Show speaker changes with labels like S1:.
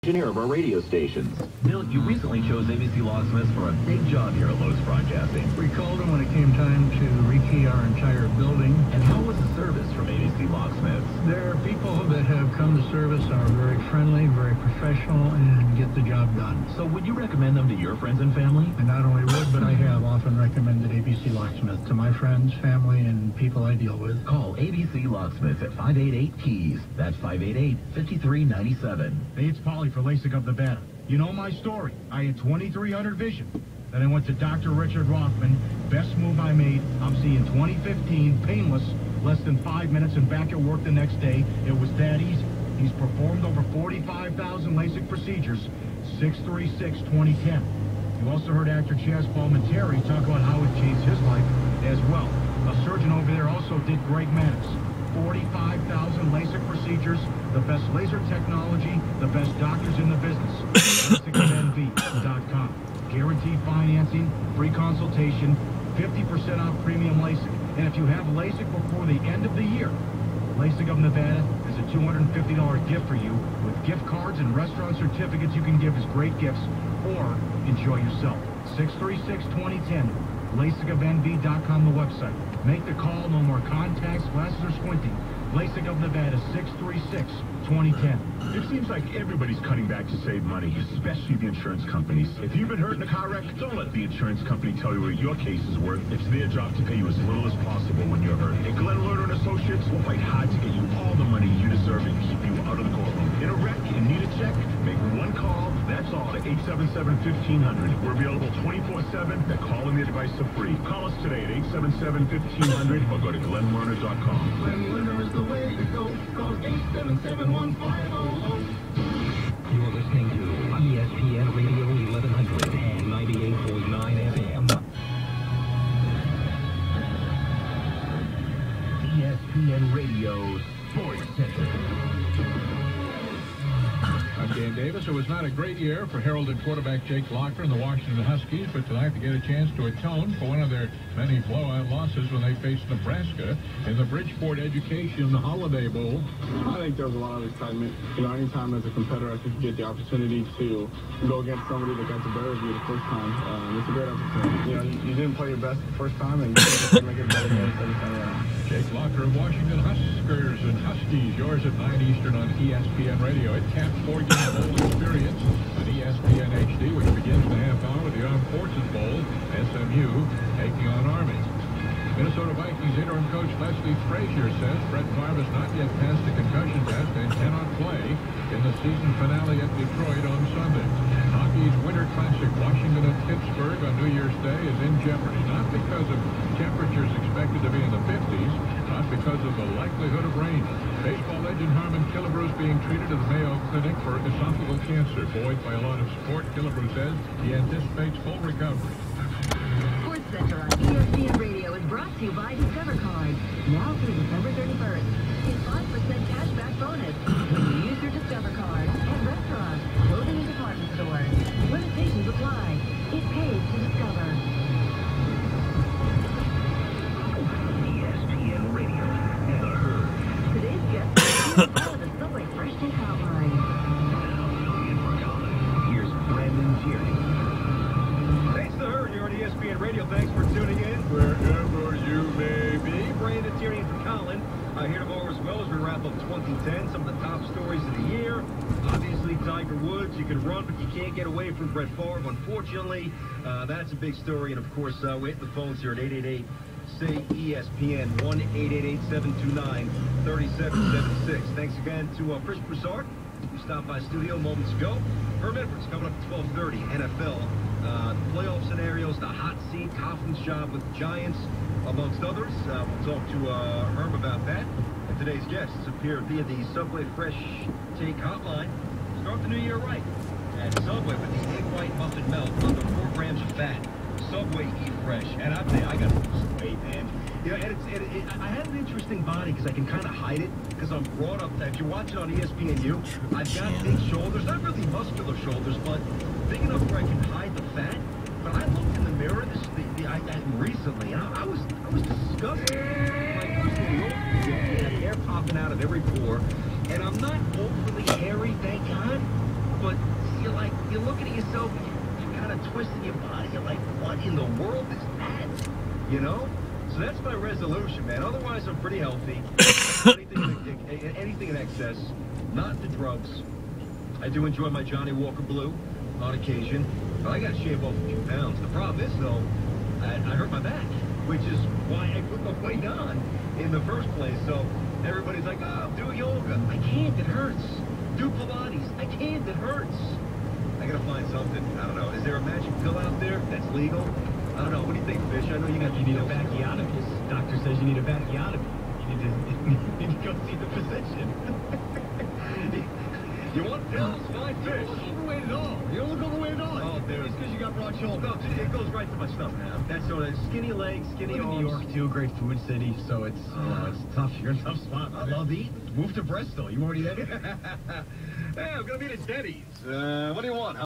S1: engineer of our radio stations.
S2: Bill, you recently chose ABC Locksmiths for a big job here at Lowe's Broadcasting.
S3: We called them when it came time to rekey our entire building.
S2: And how was the service from ABC Locksmiths?
S3: Their people that have come to service are very friendly, very professional, and get the job done.
S2: So would you recommend them to your friends and family?
S3: I not only would, but I have often recommended ABC Locksmith to my friends, family, and people I deal with.
S2: Call ABC Locksmith at 588-KEYS. That's 588-5397.
S4: Hey, it's Polly for LASIK of Nevada. You know my story. I had 2300 vision. Then I went to Dr. Richard Rothman. Best move I made. I'm seeing 2015, painless, less than 5 minutes and back at work the next day. It was that easy. He's performed over 45,000 LASIK procedures. 636-2010. You also heard actor Chaz Palminteri talk about how it changed his life as well. A surgeon over there also did Greg Maddox. 45,000 LASIK procedures, the best laser technology, the best doctors in the business. LASIKNV.com. Guaranteed financing, free consultation, 50% off premium LASIK. And if you have LASIK before the end of the year, LASIK of Nevada is a $250 gift for you with gift cards and restaurant certificates you can give as great gifts or enjoy yourself. 636-2010. LASIKofNV.com, the website. Make the call, no more contacts, glasses, or squinting. LASIK of Nevada, 636-2010.
S5: It seems like everybody's cutting back to save money, especially the insurance companies. If you've been hurt in a car wreck, don't let the insurance company tell you what your case is worth. It's their job to pay you as little as possible when you're hurt. And Glenn Lerner and Associates will fight hard to get you all the money you deserve and keep you out of the courtroom. In a wreck and need a check, make one call. That's all to 877-1500. We're available 24/7. The call and the advice are free. Call us today at 877-1500 or go to GlennLerner.com.
S6: Glenn Lerner is the way to go. Call 877-1500.
S7: You're listening to ESPN Radio 1100 and 98.9 FM. ESPN Radio Sports Center.
S8: I'm Dan Davis. It was not a great year for heralded quarterback Jake Locker and the Washington Huskies, but tonight they get a chance to atone for one of their many blowout losses when they faced Nebraska in the Bridgeport Education Holiday Bowl.
S9: I think there was a lot of excitement. You know, anytime as a competitor, I think you get the opportunity to go against somebody that got to better you the first time. It's a great opportunity. You know, you didn't play your best the first time, and you have to make it better the second time around.
S8: Jake Locker of Washington Huskers and Huskies, yours at 9 Eastern on ESPN Radio. It caps 4-game bowl experience on ESPN HD, which begins in a half hour with the Armed Forces Bowl, SMU taking on Army. Minnesota Vikings interim coach Leslie Frazier says Brett Favre has not yet passed the concussion test and cannot play in the season finale at Detroit on Sunday. Hockey's Winter Classic, Washington at Pittsburgh on New Year's Day, is in jeopardy, not because of temperatures expected to be in the 50s, not because of the likelihood of rain. Baseball legend Harmon Killebrew is being treated at the Mayo Clinic for esophageal cancer. Buoyed by a lot of support, Killebrew says he anticipates full recovery.
S10: Sports Center on ESPN Radio is brought to you by Discover Card. Now through December 31st, get 5% cash back bonus when you use your Discover Card at restaurants, clothing and department stores. Limitations apply. It pays to Discover.
S7: ESPN Radio and the Herd.
S10: Today's guest is part of the Subway Fresh Take Hotline.
S7: Here's Brandon Tierney.
S11: Thanks to her here on ESPN Radio. Thanks for tuning in wherever you may be. Brandon Tierney for Colin here tomorrow as well as we wrap up 2010. Some of the top stories of the year. Obviously, Tiger Woods. You can run, but you can't get away from Brett Favre. Unfortunately, that's a big story. And, of course, we hit the phones here at 888-SAY-ESPN, 1-888-729-3776. Thanks again to Chris Broussard, who stopped by studio moments ago. Herm Edwards coming up at 12:30, NFL. Playoff scenarios, the hot seat, Coughlin's job with the Giants, amongst others. We'll talk to Herm about that. And today's guests appear via the Subway Fresh Take Hotline. Start the new year right at Subway with the egg white muffin melt under 4 grams of fat. Subway Eat Fresh. And I'll tell you, I got to lose some weight, man. You know, I have an interesting body because I can kind of hide it because I'm brought up. If you're watching on ESPNU, I've got big shoulders. Not really muscular shoulders, but big enough where I can hide the fat. But I looked in the mirror recently, and I was disgusted. Like, hair popping out of every pore, and I'm not overly hairy, thank God. but you're looking at yourself, you're kind of twisting your body. You're like, what in the world is that? You know? So that's my resolution, man. Otherwise, I'm pretty healthy. Anything in excess, not into drugs. I do enjoy my Johnny Walker Blue on occasion, but I got to shave off a few pounds. The problem is, though, I hurt my back, which is why I put the weight on in the first place. So everybody's like, oh, do yoga. I can't, it hurts. Do Pilates. I can't, it hurts. I got to find something. I don't know. Is there a magic pill out there that's legal? I don't know. What do you think, Fish? I know you need a bacchiotomy. Doctor says you need a bacchiotomy. You need to go see the physician. You want pills? Fine, Fish. You don't look overweight at all. You don't look overweight at all. Oh, there. It's because you got broad shoulders. No, it goes right to my stomach now. That's sort of skinny legs, skinny arms. New York, too. Great food city. So it's, it's tough. You're in a tough spot. I love eating. Move to Bristol. You already there? Hey, I'm going to be at Denny's. What do you want?